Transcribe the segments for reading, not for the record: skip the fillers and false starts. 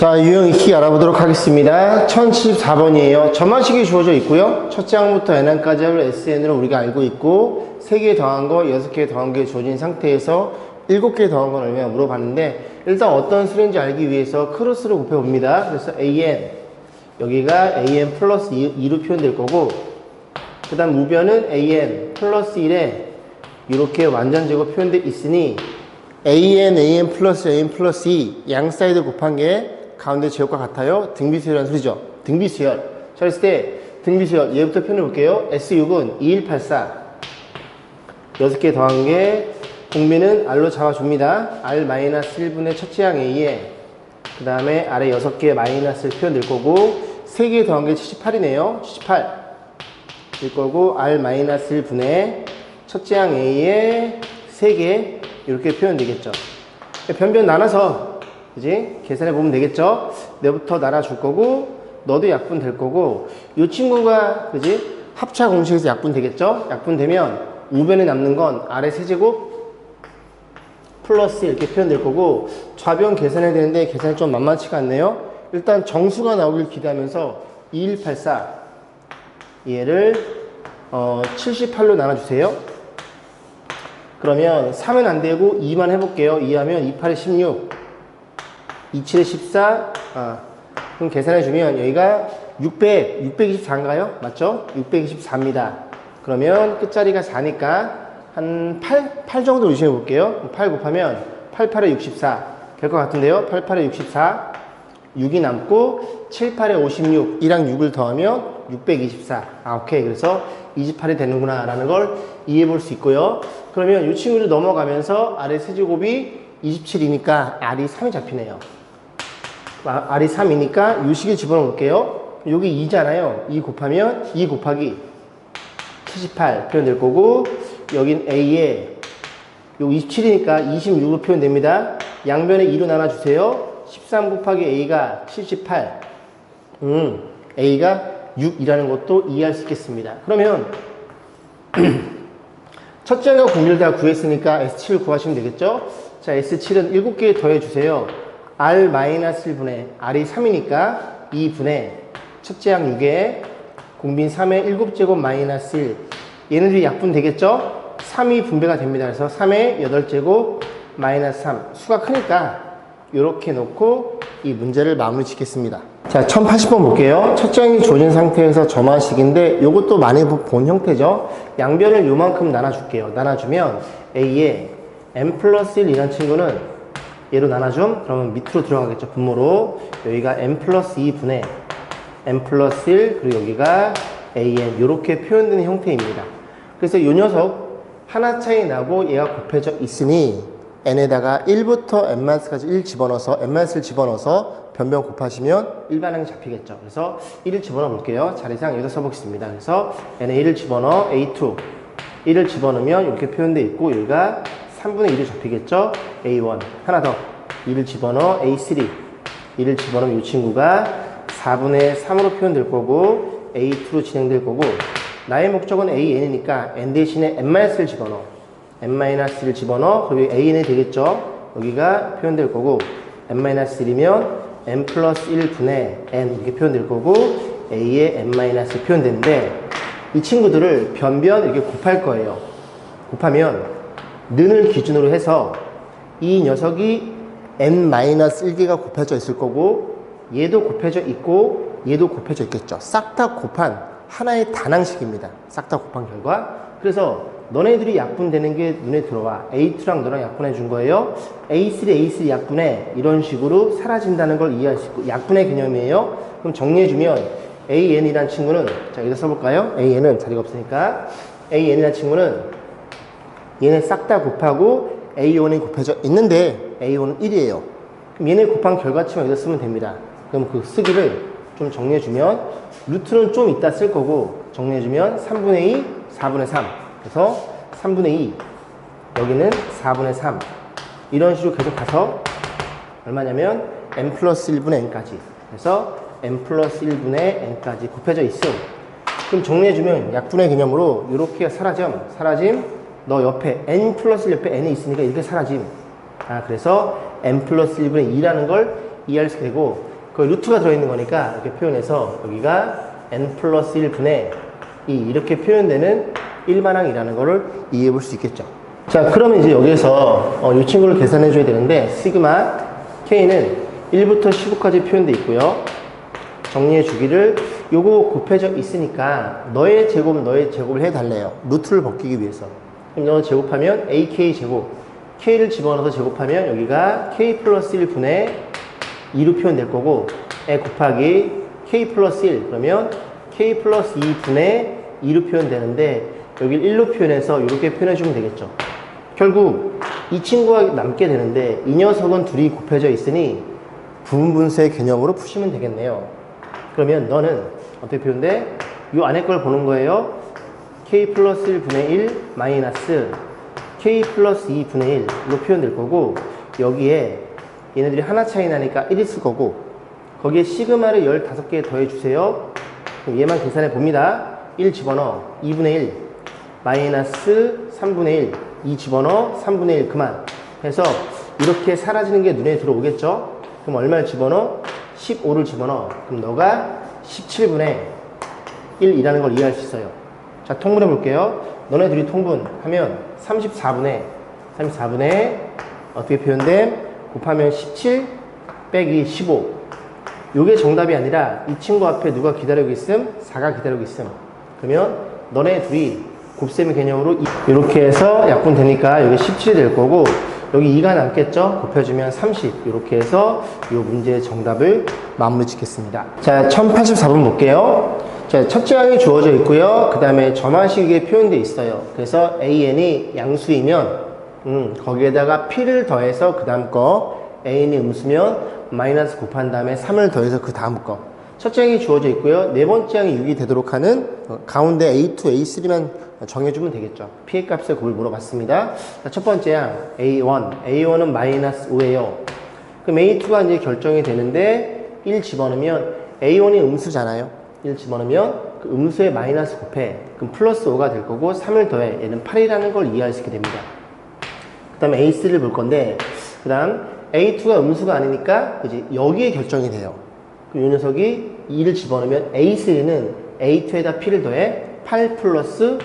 자, 유형 익히기 알아보도록 하겠습니다. 1074번이에요. 점화식이 주어져 있고요. 첫째 항부터 n항까지 할 SN으로 우리가 알고 있고 3개 더한 거, 6개 더한 게 주어진 상태에서 7개 더한 건 얼마나 물어봤는데 일단 어떤 수인지 알기 위해서 크로스로 곱해봅니다. 그래서 AN, 여기가 AN 플러스 2로 표현될 거고 그 다음 우변은 AN 플러스 1에 이렇게 완전 제곱 표현되어 있으니 AN 플러스 2 양 사이드 곱한 게 가운데 제곱과 같아요. 등비수열이라는 소리죠. 등비수열. 자, 그랬을 때 등비수열 얘부터 표현해 볼게요. S6은 2184 6개 더한 게 공비는 R로 잡아줍니다. R-1분의 첫째 항 A에 그 다음에 아래 6개 마이너스를 표현될 거고 3개 더한 게 78이네요. 78 일 거고 R-1분의 첫째 항 A에 3개 이렇게 표현되겠죠. 변변 나눠서 그지? 계산해 보면 되겠죠? 내부터 나눠줄 거고 너도 약분 될 거고 이 친구가 그지? 합차 공식에서 약분 되겠죠? 약분 되면 우변에 남는 건 아래 세제곱 플러스 이렇게 표현될 거고 좌변 계산해야 되는데 계산이 좀 만만치가 않네요. 일단 정수가 나오길 기대하면서 2184 얘를 78로 나눠주세요. 그러면 3은 안 되고 2만 해볼게요. 2하면 28에 16 27에 14 그럼 계산해주면 여기가 624인가요? 맞죠? 624입니다. 그러면 끝자리가 4니까 한 8 정도 유심해 볼게요. 8 곱하면 88에 64 될 것 같은데요. 88에 64 6이 남고 7, 8에 56 2랑 6을 더하면 624 오케이. 그래서 28이 되는구나 라는 걸 이해해 볼 수 있고요. 그러면 이 친구를 넘어가면서 아래 세제곱이 27이니까 R이 3이 잡히네요. R이 3이니까 이 식에 집어넣어 볼게요. 여기 2잖아요. 2 곱하면 2 곱하기 78 표현될 거고 여긴 A에 여기 27이니까 26으로 표현됩니다. 양변에 2로 나눠주세요. 13 곱하기 A가 78 A가 6이라는 것도 이해할 수 있겠습니다. 그러면 첫째가 공비를 다 구했으니까 S7을 구하시면 되겠죠? 자, S7은 7개 더해주세요. R-1분의 R이 3이니까 2분의 첫째 항 6에 공빈 3의 7제곱 마이너스 1 얘네들이 약분 되겠죠? 3이 분배가 됩니다. 그래서 3의 8제곱 마이너스 3 수가 크니까 이렇게 놓고 이 문제를 마무리 짓겠습니다. 자, 1080번 볼게요. 첫째 항이 주어진 상태에서 점화식인데 이것도 많이 본 형태죠. 양변을 요만큼 나눠줄게요. 나눠주면 A에 n 플러스 1 이라는 친구는 얘로 나눠줌? 그러면 밑으로 들어가겠죠. 분모로. 여기가 n 플러스 2분의 n 플러스 1 그리고 여기가 an 이렇게 표현되는 형태입니다. 그래서 이 녀석 하나 차이 나고 얘가 곱해져 있으니 n에다가 1부터 n-까지 1 집어넣어서 n-를 집어넣어서 변변 곱하시면 일반항이 잡히겠죠. 그래서 1을 집어넣어 볼게요. 자리상 여기다 써보겠습니다. 그래서 n에 1을 집어넣어 a2 1을 집어넣으면 이렇게 표현되어 있고 여기가 3분의 1이 잡히겠죠. A1 하나 더 2를 집어넣어 A3 1을 집어넣으면 이 친구가 4분의 3으로 표현될 거고 A2로 진행될 거고 나의 목적은 AN이니까 N 대신에 N-를 집어넣어 N-를 집어넣어 그리고 AN이 되겠죠. 여기가 표현될 거고 N-1이면 N 플러스 1분의 N 이렇게 표현될 거고 A에 N-이 표현되는데 이 친구들을 변변 이렇게 곱할 거예요. 곱하면 는을 기준으로 해서 이 녀석이 n-1개가 곱해져 있을 거고 얘도 곱해져 있고 얘도 곱해져 있겠죠. 싹 다 곱한 하나의 단항식입니다. 싹 다 곱한 결과. 그래서 너네들이 약분되는 게 눈에 들어와. A2랑 너랑 약분해 준 거예요. A3 약분해 이런 식으로 사라진다는 걸 이해할 수 있고 약분의 개념이에요. 그럼 정리해주면 AN이라는 친구는 자 여기다 써볼까요? AN은 자리가 없으니까 AN이라는 친구는 얘네 싹 다 곱하고 A1이 곱해져 있는데 A1은 1이에요. 그럼 얘네 곱한 결과치만 여기다 쓰면 됩니다. 그럼 그 쓰기를 좀 정리해주면 루트는 좀 이따 쓸 거고 정리해주면 3분의 2, 4분의 3 그래서 3분의 2 여기는 4분의 3 이런 식으로 계속 가서 얼마냐면 n 플러스 1분의 n까지 그래서 n 플러스 1분의 n까지 곱해져 있음. 그럼 정리해주면 약분의 개념으로 이렇게 사라짐 너 옆에 n 플러스 1 옆에 n이 있으니까 이렇게 사라짐. 그래서 n 플러스 1분의 2라는 걸 이해할 수 되고 그 루트가 들어있는 거니까 이렇게 표현해서 여기가 n 플러스 1분의 2 이렇게 표현되는 일반항이라는 거를 이해해 볼 수 있겠죠. 자, 그러면 이제 여기에서 이 친구를 계산해 줘야 되는데 시그마 k는 1부터 15까지 표현되어 있고요. 정리해 주기를 요거 곱해져 있으니까 너의 제곱을 해달래요. 루트를 벗기기 위해서. 그럼 너 제곱하면 AK 제곱, K를 집어넣어서 제곱하면 여기가 K 플러스 1분의 2로 표현될 거고, 에 곱하기 K 플러스 1, 그러면 K 플러스 2분의 2로 표현되는데, 여기 1로 표현해서 이렇게 표현해주면 되겠죠. 결국 이 친구가 남게 되는데, 이 녀석은 둘이 곱해져 있으니 부분분수의 개념으로 푸시면 되겠네요. 그러면 너는 어떻게 표현돼? 이 안에 걸 보는 거예요. K 플러스 1분의 1 마이너스 K 플러스 2분의 1로 표현될 거고, 여기에 얘네들이 하나 차이 나니까 1 있을 거고, 거기에 시그마를 15개 더해 주세요. 그럼 얘만 계산해 봅니다. 1 집어넣어 2분의 1 마이너스 3분의 1 2 집어넣어 3분의 1 그만 해서 이렇게 사라지는 게 눈에 들어오겠죠. 그럼 얼마를 집어넣어? 15를 집어넣어. 그럼 너가 17분의 1이라는 걸 이해할 수 있어요. 자, 통분해 볼게요. 너네 둘이 통분하면 34분의 어떻게 표현됨? 곱하면 17 빼기 15. 요게 정답이 아니라 이 친구 앞에 누가 기다리고 있음? 4가 기다리고 있음. 그러면 너네 둘이 곱셈의 개념으로 이렇게 해서 약분 되니까 여기 17이 될 거고, 여기 2가 남겠죠? 곱해주면 30. 이렇게 해서 이 문제의 정답을 마무리 짓겠습니다. 자, 1084번 볼게요. 자, 첫째 항이 주어져 있고요. 그 다음에 점화식에 표현되어 있어요. 그래서 AN이 양수이면 거기에다가 P를 더해서 그 다음 거, AN이 음수면 마이너스 곱한 다음에 3을 더해서 그 다음 거. 첫째 항이 주어져 있고요. 네 번째 항이 6이 되도록 하는 가운데 A2, A3만 정해주면 되겠죠. P의 값의 곱을 물어봤습니다. 자, 첫 번째 항 A1. A1은 마이너스 5예요. 그럼 A2가 이제 결정이 되는데 1 집어넣으면 A1이 음수잖아요. 1 집어넣으면 그 음수에 마이너스 곱해. 그럼 플러스 5가 될 거고 3을 더해. 얘는 8이라는 걸 이해할 수 있게 됩니다. 그 다음에 A3를 볼 건데, 그 다음 A2가 음수가 아니니까 이제 여기에 결정이 돼요. 그럼 이 녀석이 2를 집어넣으면 A3는 A2에다 P를 더해 8 플러스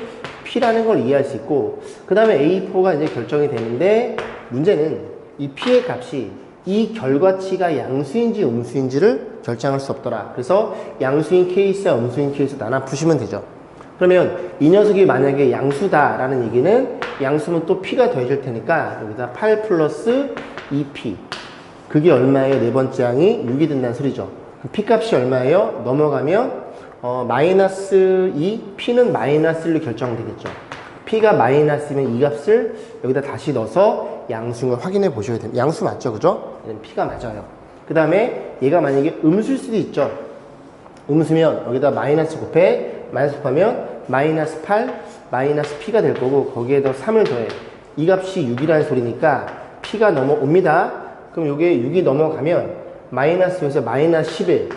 P라는 걸 이해할 수 있고, 그 다음에 A4가 이제 결정이 되는데, 문제는 이 P의 값이 이 결과치가 양수인지 음수인지를 결정할 수 없더라. 그래서 양수인 케이스와 음수인 케이스 나눠 푸시면 되죠. 그러면 이 녀석이 만약에 양수다라는 얘기는 양수면 또 P가 더해질 테니까 여기다 8 플러스 2P. 그게 얼마예요? 네 번째 항이 6이 된다는 소리죠. P 값이 얼마예요? 넘어가면 마이너스 2, P는 마이너스 1로 결정되겠죠. P가 마이너스면 이 값을 여기다 다시 넣어서 양수인 걸 확인해 보셔야 됩니다. 양수 맞죠? 그죠? P가 맞아요. 그 다음에 얘가 만약에 음수일 수도 있죠. 음수면 여기다 마이너스 곱해, 마이너스 곱하면 마이너스 8, 마이너스 P가 될 거고, 거기에 더 3을 더해. 이 값이 6이라는 소리니까 P가 넘어옵니다. 그럼 이게 6이 넘어가면 마이너스 6에서 마이너스 11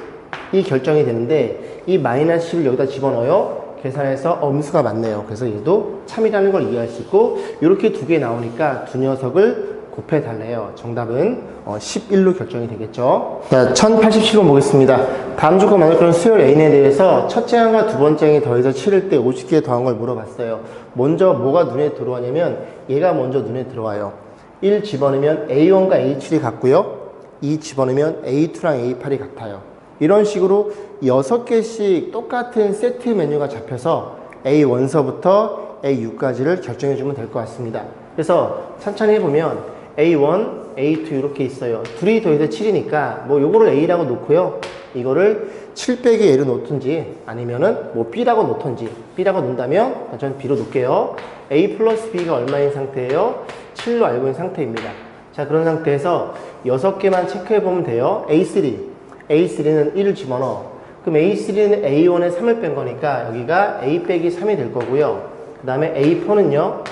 이 결정이 되는데, 이 마이너스 10을 여기다 집어넣어요. 계산해서 음수가 맞네요. 그래서 얘도 참이라는 걸 이해할 수 있고, 이렇게 두 개 나오니까 두 녀석을 곱해 달래요. 정답은 11로 결정이 되겠죠. 자, 1087번 보겠습니다. 다음 조건 만들 거는 수열 N에 대해서 첫째 항과 두 번째 항이 더해서 치를 때 50개 더한 걸 물어봤어요. 먼저 뭐가 눈에 들어오냐면 얘가 먼저 눈에 들어와요. 1 집어넣으면 A1과 A7이 같고요. 2 집어넣으면 A2랑 A8이 같아요. 이런 식으로 6개씩 똑같은 세트 메뉴가 잡혀서 A1서부터 A6까지를 결정해 주면 될 것 같습니다. 그래서 천천히 해보면 A1, A2 이렇게 있어요. 둘이 더해서 7이니까 뭐 요거를 A라고 놓고요. 이거를 7 빼기 A로 놓든지 아니면은 뭐 B라고 놓든지, B라고 놓는다면 전 B로 놓을게요. A 플러스 B가 얼마인 상태예요? 7로 알고 있는 상태입니다. 자, 그런 상태에서 6개만 체크해 보면 돼요. A3는 1을 집어넣어. 그럼 A3는 A1에 3을 뺀 거니까 여기가 A 빼기 3이 될 거고요. 그 다음에 A4는요.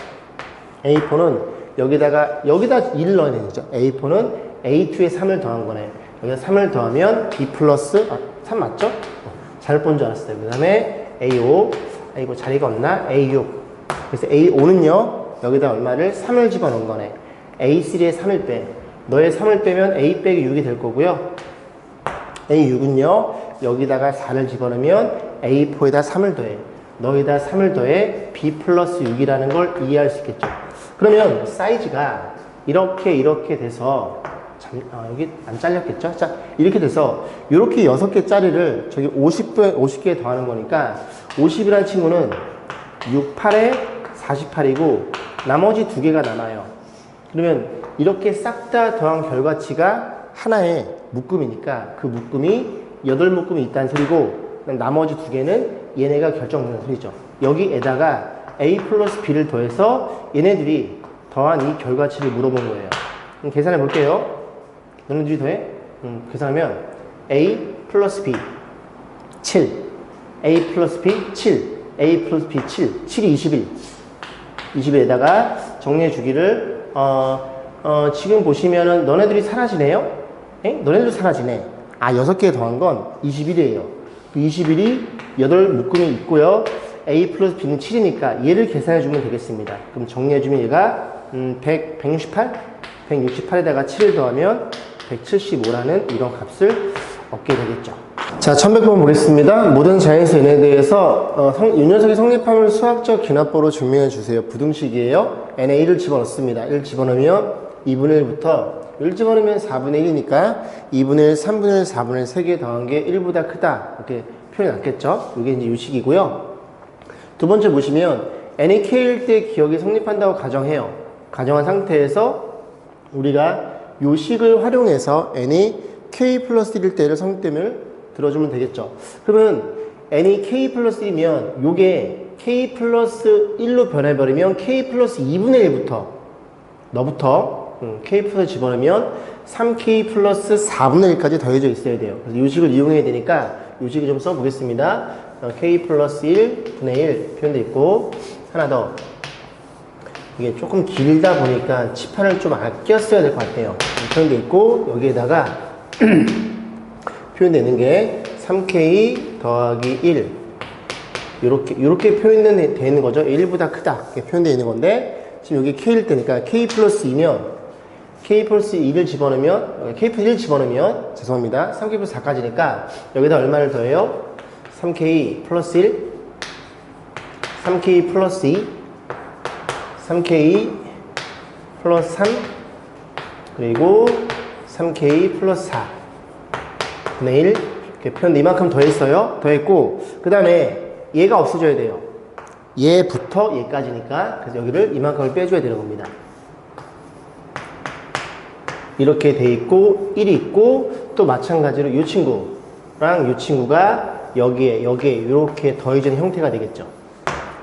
A4는 여기다 1을 넣어야 되죠. A4는 A2에 3을 더한 거네. 여기다 3을 더하면 B 플러스 3 맞죠? 잘못 본 줄 알았어요. 그 다음에 A5, 아이고 자리가 없나? A6. 그래서 A5는요. 여기다 얼마를? 3을 집어넣은 거네. A3에 3을 빼. 너의 3을 빼면 A 빼기 6이 될 거고요. A6은요, 여기다가 4를 집어넣으면 A4에다 3을 더해. 너에다 3을 더해 B 플러스 6이라는 걸 이해할 수 있겠죠. 그러면 사이즈가 이렇게 돼서, 여기 안 잘렸겠죠? 자, 이렇게 돼서, 이렇게 6개짜리를 저기 50개 더하는 거니까, 50이라는 친구는 6, 8에 48이고, 나머지 2개가 남아요. 그러면 이렇게 싹 다 더한 결과치가 하나의 묶음이니까 그 묶음이 8묶음이 있다는 소리고, 나머지 2개는 얘네가 결정되는 소리죠. 여기에다가 A 플러스 B를 더해서 얘네들이 더한 이 결과치를 물어본 거예요. 그럼 계산해 볼게요. 너네들이 더해? 계산하면 A 플러스 B 7, A 플러스 B 7, A 플러스 B 7, 7이 21. 20에다가 정리해 주기를 지금 보시면은 너네들이 사라지네요? 너네들 사라지네. 6개 더한 건 21이에요. 21이 8묶음이 있고요. A 플러스 B는 7이니까 얘를 계산해 주면 되겠습니다. 그럼 정리해 주면 얘가 168? 168에다가 7을 더하면 175라는 이런 값을 얻게 되겠죠. 자, 1100번 보겠습니다. 모든 자연수 n에 대해서 이 녀석의 성립함을 수학적 기납법으로 증명해 주세요. 부등식이에요. n에 1을 집어넣습니다. 1 집어넣으면 2분의 1부터 1 집어넣으면 4분의 1이니까 2분의 1, 3분의 1, 4분의 1 3개 더한 게 1보다 크다. 이렇게 표현이 났겠죠. 이게 이제 유식이고요. 두 번째 보시면 n이 k일 때 기억이 성립한다고 가정해요. 가정한 상태에서 우리가 요 식을 활용해서 n이 k 플러스 1일 때를 성립됨을 들어주면 되겠죠. 그러면 n이 k 플러스 1이면 요게 k 플러스 1로 변해버리면 k 플러스 2분의 1부터 너부터 k 플러스 집어넣으면 3k 플러스 4분의 1까지 더해져 있어야 돼요. 그래서 요 식을 이용해야 되니까 요 식을 좀 써보겠습니다. k 플러스 1분의 1 표현되어 있고 하나 더 이게 조금 길다 보니까 칠판을 좀 아껴 써야 될 것 같아요. 표현되어 있고 여기에다가 표현되는 게 3k 더하기 1 요렇게 표현되어 있는 거죠. 1보다 크다 이렇게 표현되어 있는 건데 지금 여기 k일 때니까 k 플러스 2면 k 플러스 2를 집어넣으면 k 플러스 1 집어넣으면 죄송합니다. 3k 플러스 4까지니까 여기다 얼마를 더해요? 3k 플러스 1 3k 플러스 2 3k 플러스 3 그리고 3k 플러스 4 분의 1 이렇게 표현돼 이만큼 더했어요. 더했고 그 다음에 얘가 없어져야 돼요. 얘부터 얘까지니까 그래서 여기를 이만큼을 빼줘야 되는 겁니다. 이렇게 돼 있고 1이 있고 또 마찬가지로 이 친구랑 이 친구가 여기에 이렇게 더해지는 형태가 되겠죠.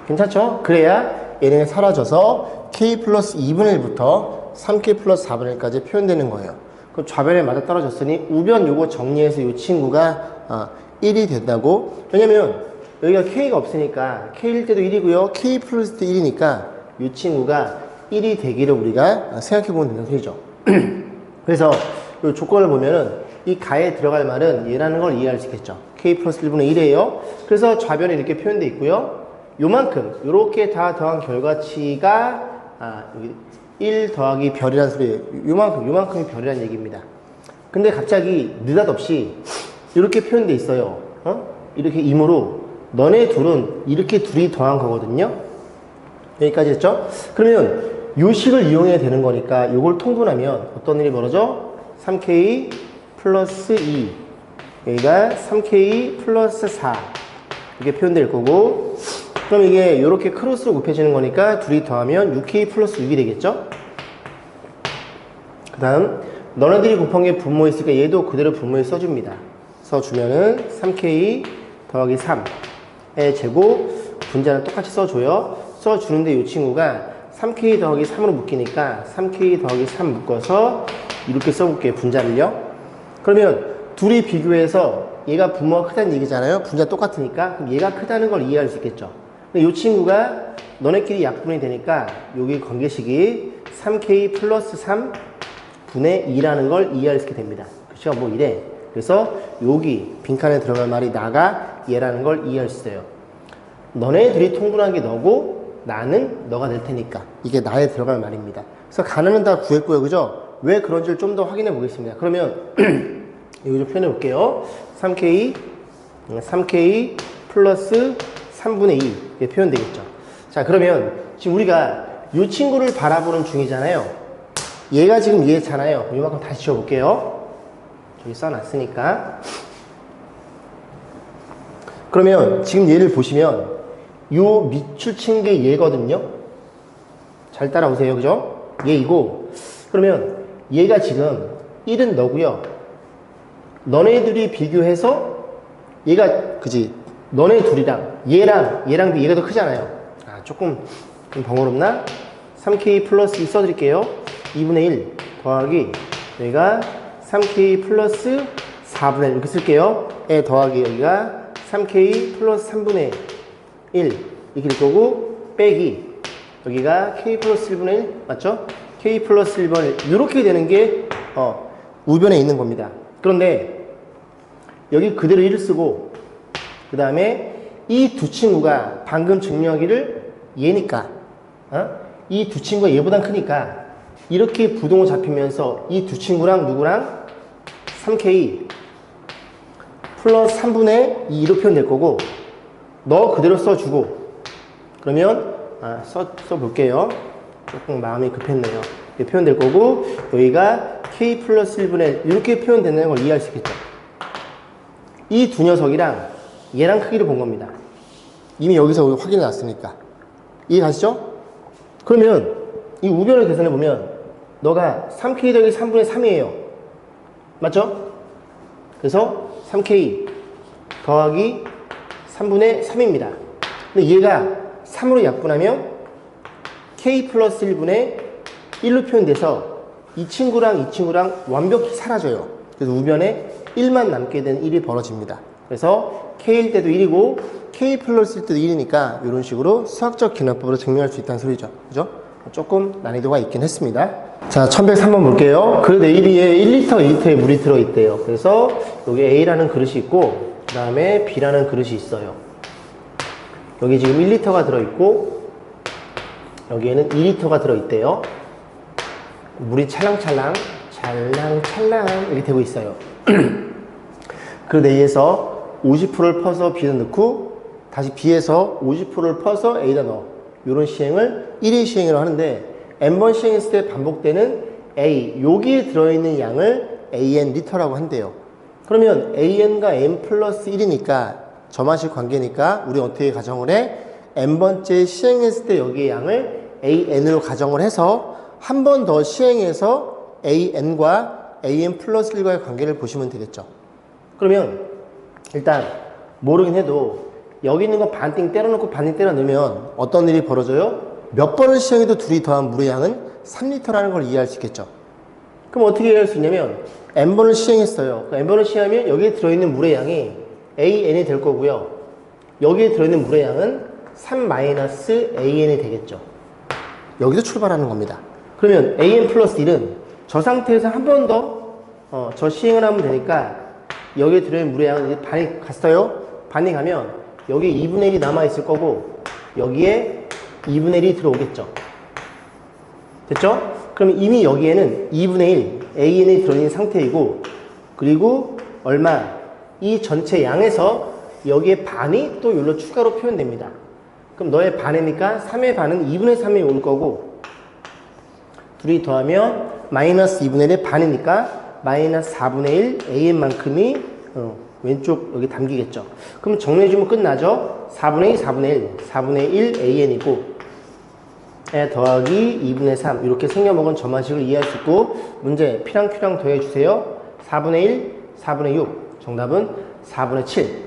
괜찮죠? 그래야 얘는 사라져서 k 플러스 2분의 1부터 3k 플러스 4분의 1까지 표현되는 거예요. 그럼 좌변에 맞아 떨어졌으니 우변 요거 정리해서 이 친구가 1이 된다고. 왜냐면 여기가 k가 없으니까 k일 때도 1이고요. k 플러스 때 1이니까 이 친구가 1이 되기를 우리가 생각해 보면 된다는 소리죠. 그래서 이 조건을 보면은 이 가에 들어갈 말은 얘라는 걸 이해할 수 있겠죠. k 플러스 1분의 1이에요. 그래서 좌변에 이렇게 표현되어 있고요. 요만큼 요렇게 다 더한 결과치가 여기 1 더하기 별이라는 소리예요. 요만큼이 별이라는 얘기입니다. 근데 갑자기 느닷없이 이렇게 표현되어 있어요. 이렇게 임으로 너네 둘은 이렇게 둘이 더한 거거든요. 여기까지 했죠? 그러면 요 식을 이용해야 되는 거니까 요걸 통분하면 어떤 일이 벌어져? 3k 플러스 2 여기가 3k 플러스 4 이렇게 표현될 거고 그럼 이게 이렇게 크로스로 곱해지는 거니까 둘이 더하면 6k 플러스 6이 되겠죠? 그 다음 너네들이 곱한 게 분모에 있으니까 얘도 그대로 분모에 써줍니다. 써주면은 3k 더하기 3의 제곱 분자는 똑같이 써줘요. 써주는데 이 친구가 3k 더하기 3으로 묶이니까 3k 더하기 3 묶어서 이렇게 써볼게요. 분자를요. 그러면 둘이 비교해서 얘가 분모가 크다는 얘기잖아요. 분자 똑같으니까 그럼 얘가 크다는 걸 이해할 수 있겠죠. 근데 이 친구가 너네끼리 약분이 되니까 여기 관계식이 3k 플러스 3 분의 2라는 걸 이해할 수 있게 됩니다. 그쵸? 뭐 이래. 그래서 여기 빈칸에 들어갈 말이 나가 얘라는 걸 이해할 수 있어요. 너네 둘이 통분한 게 너고 나는 너가 될 테니까 이게 나에 들어갈 말입니다. 그래서 가능은 다 구했고요. 그죠? 왜 그런지를 좀 더 확인해 보겠습니다. 그러면 이거 좀 표현해 볼게요. 3K 플러스 3분의 2 이렇게 표현되겠죠. 자, 그러면 지금 우리가 이 친구를 바라보는 중이잖아요. 얘가 지금 얘잖아요. 이만큼 다시 지워볼게요. 저기 써놨으니까. 그러면 지금 얘를 보시면 요 밑줄 친 게 얘거든요. 잘 따라오세요. 그죠? 얘이고, 그러면 얘가 지금 1은 너고요. 너네들이 비교해서 얘가 그지? 너네 둘이랑 얘랑 얘가 더 크잖아요. 아, 조금 좀 번거롭나? 3K 플러스 2 써드릴게요. 2분의 1 더하기 여기가 3K 플러스 4분의 1 이렇게 쓸게요. 에 더하기 여기가 3K 플러스 3분의 1 이렇게 될 거고, 빼기 여기가 K 플러스 1분의 1 맞죠? K 플러스 1분의 1 이렇게 되는 게 우변에 있는 겁니다. 그런데 여기 그대로 1을 쓰고, 그 다음에 이 두 친구가 방금 증명하기를 얘니까 이 두 친구가 얘보단 크니까 이렇게 부동호 잡히면서 이 두 친구랑 누구랑 3K 플러스 3분의 2로 표현될 거고, 너 그대로 써주고, 그러면 써볼게요. 조금 마음이 급했네요. 이렇게 표현될 거고, 여기가 K 플러스 1분의 1 이렇게 표현된다는 걸 이해할 수 있겠죠. 이 두 녀석이랑 얘랑 크기를 본 겁니다. 이미 여기서 확인해 놨으니까. 이해 가시죠? 그러면 이 우변을 계산해 보면 너가 3K 더하기 3분의 3이에요. 맞죠? 그래서 3K 더하기 3분의 3입니다. 근데 얘가 3으로 약분하면 K 플러스 1분의 1로 표현돼서 이 친구랑 완벽히 사라져요. 그래서 우변에 1만 남게 된 일이 벌어집니다. 그래서 K일 때도 1이고 K 플러스일 때도 1이니까 이런 식으로 수학적 기납법으로 증명할 수 있다는 소리죠. 그죠? 조금 난이도가 있긴 했습니다. 자, 1103번 볼게요. 그릇 A-B에 1리터, 2리터의 물이 들어있대요. 그래서 여기 A라는 그릇이 있고, 그 다음에 B라는 그릇이 있어요. 여기 지금 1리터가 들어있고, 여기에는 2리터가 들어있대요. 물이 찰랑찰랑 이렇게 되고 있어요. 그릇 A에서 50%를 퍼서 B에다 넣고, 다시 B에서 50%를 퍼서 A에다 넣어. 이런 시행을 1회 시행이라고 하는데, n번 시행했을 때 반복되는 A, 여기에 들어있는 양을 AN 리터라고 한대요. 그러면 AN과 N 플러스 1이니까 점화식 관계니까 우리 어떻게 가정을 해? n번째 시행했을 때 여기의 양을 AN으로 가정을 해서 한 번 더 시행해서 AN과 AN 플러스 1과의 관계를 보시면 되겠죠. 그러면 일단 모르긴 해도 여기 있는 거 반띵 때려놓고 반띵 때려 넣으면 어떤 일이 벌어져요? 몇 번을 시행해도 둘이 더한 물의 양은 3리터라는 걸 이해할 수 있겠죠. 그럼 어떻게 이해할 수 있냐면 n번을 시행했어요. n번을 시행하면 여기에 들어있는 물의 양이 AN이 될 거고요. 여기에 들어있는 물의 양은 3-AN이 되겠죠. 여기서 출발하는 겁니다. 그러면 AN 플러스 1은 저 상태에서 한 번 더 저 시행을 하면 되니까 여기에 들어있는 물의 양은 이제 반이 갔어요. 반이 가면 여기에 2분의 1이 남아있을 거고 여기에 2분의 1이 들어오겠죠. 됐죠? 그러면 이미 여기에는 2분의 1 AN이 들어있는 상태이고, 그리고 얼마? 이 전체 양에서 여기에 반이 또 여기로 추가로 표현됩니다. 그럼 너의 반이니까 3의 반은 2분의 3이 올 거고, 둘이 더하면 마이너스 2분의 1의 반이니까 마이너스 4분의 1 AN만큼이 왼쪽 여기 담기겠죠. 그럼 정리해주면 끝나죠. 4분의 2, 4분의 1, 4분의 1 AN이고 에 더하기 2분의 3 이렇게 생겨먹은 점화식을 이해할 수 있고, 문제 P랑 Q랑 더해주세요. 4분의 1, 4분의 6 정답은 4분의 7